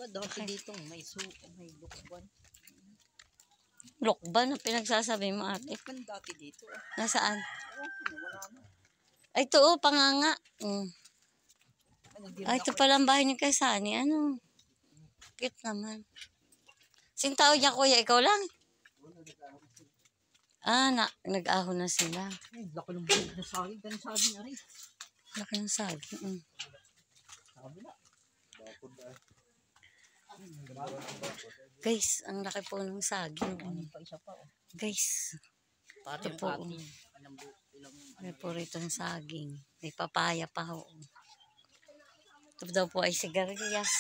Diba dati dito may lukban. Lokban ang pinagsasabi mo, ate. Lukban dati dito. Nasaan? Wala na. Ay, ito panganga. Ay, ito pala ang bahay ni Kaisani. Ano? Cute naman. Sing tao niya, kuya? Ikaw lang? Nag-ahon na sila. Ay, laki ng buhok na saging. Ganun saging na rin. Laki ng saging. Sabi na. Guys, ang laki po ng saging. Pa isa pa. Guys, Parang ito po. May po rito ng saging. May papaya pa ho. Ito daw po ay sigarilyas.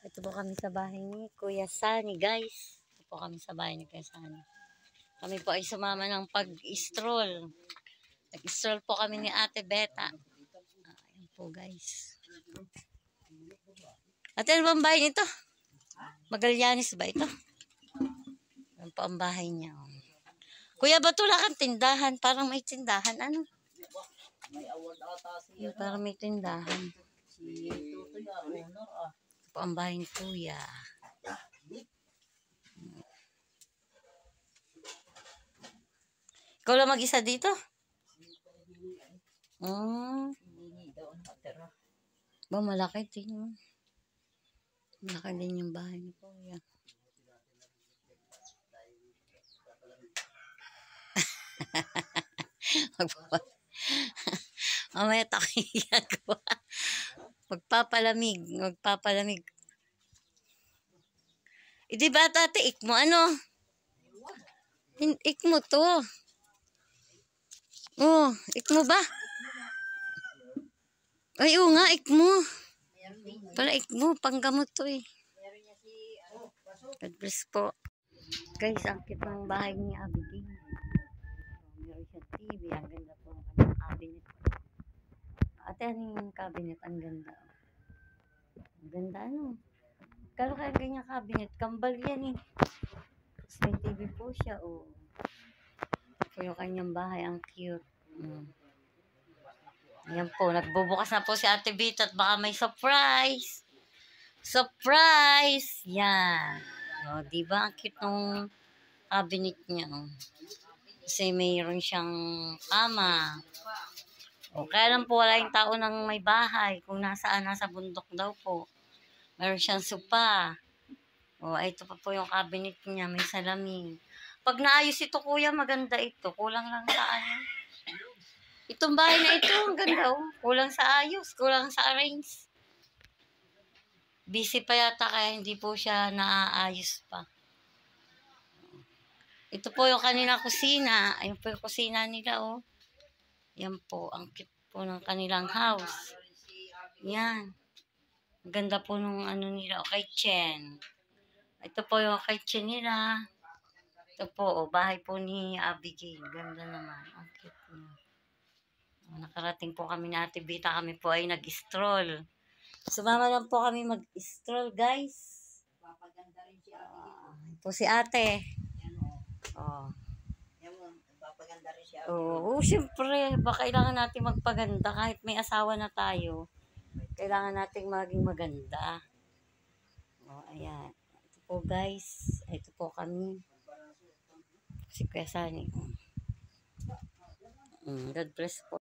Ito po kami sa bahay ni Kuya Sani, guys. Ito po kami sa bahay ni Kuya Sani. Kami po ay sumama ng pag-stroll. Nag-stroll po kami ni Ate Beta. Ayan po, guys. Ate, ano ba ang bahay nito? Magallanes ba ito? Ayan po ang bahay niya. Kuya, ba't wala kang tindahan? Parang may tindahan. Ano? May award ata siya. Parang may tindahan. Si Tutoy owner Ito po ang bahay ni Kuya. Ikaw lang mag-isa dito? Hindi daw nakatira. Ba, malaki din. Malaki din yung bahay ni Kuya. Mamaya takiyan ko. Magpapalamig. Di ba tate, ikmo ano? Ikmo to. Oh, ikmo ba? Ay, oo nga, ikmo. Para ikmo, panggamot to eh. God bless po. Guys, ang cute ng bahay ni Abigail. Meron siya TV. Ang ganda po ng kanyang cabinet. Ate, ano yung cabinet? Ang ganda. Ang ganda, ano? Kalo kaya ganyan cabinet? Kambal yan eh. Tapos may TV po siya, oh. Ito po yung kanyang bahay. Ang cute. Ayan po, nagbubukas na po si Ate Bita at baka may surprise. Surprise! Yan. O, diba? Ang cute ng cabinet niya. O. Kasi mayroon siyang kama. O, kaya lang po wala yung tao ng may bahay. Kung nasaan, nasa bundok daw po. Mayroon siyang sopa. O, ito pa po yung cabinet niya. May salamin. Pag naayos ito, kuya, maganda ito. Kulang lang sa ano. Itong bahay na ito, ang ganda oh. Kulang sa ayos, kulang sa arrange. Busy pa yata kaya hindi po siya naaayos pa. Ito po yung kanina kusina. Ayun po yung kusina nila oh. Yan po, ang cute po ng kanilang house. Yan. Ang ganda po nung ano nila, kitchen. Ito po yung kitchen nila. Ito po, oh, bahay po ni Abigail. Ganda naman. Ang cute niya. Nakarating po kami na Ate Bita. Kami po ay nag-stroll. Sumama lang po kami mag-stroll, guys. Papaganda rin si Abigail. Po si ate. Yan o. Oh. Yan mo, papaganda rin si Abigail. Oo, syempre. Baka kailangan natin magpaganda kahit may asawa na tayo. Kailangan nating maging maganda. Oh, ayan. Ito po, guys. Ito po kami. Si Kuya Sani. God bless po.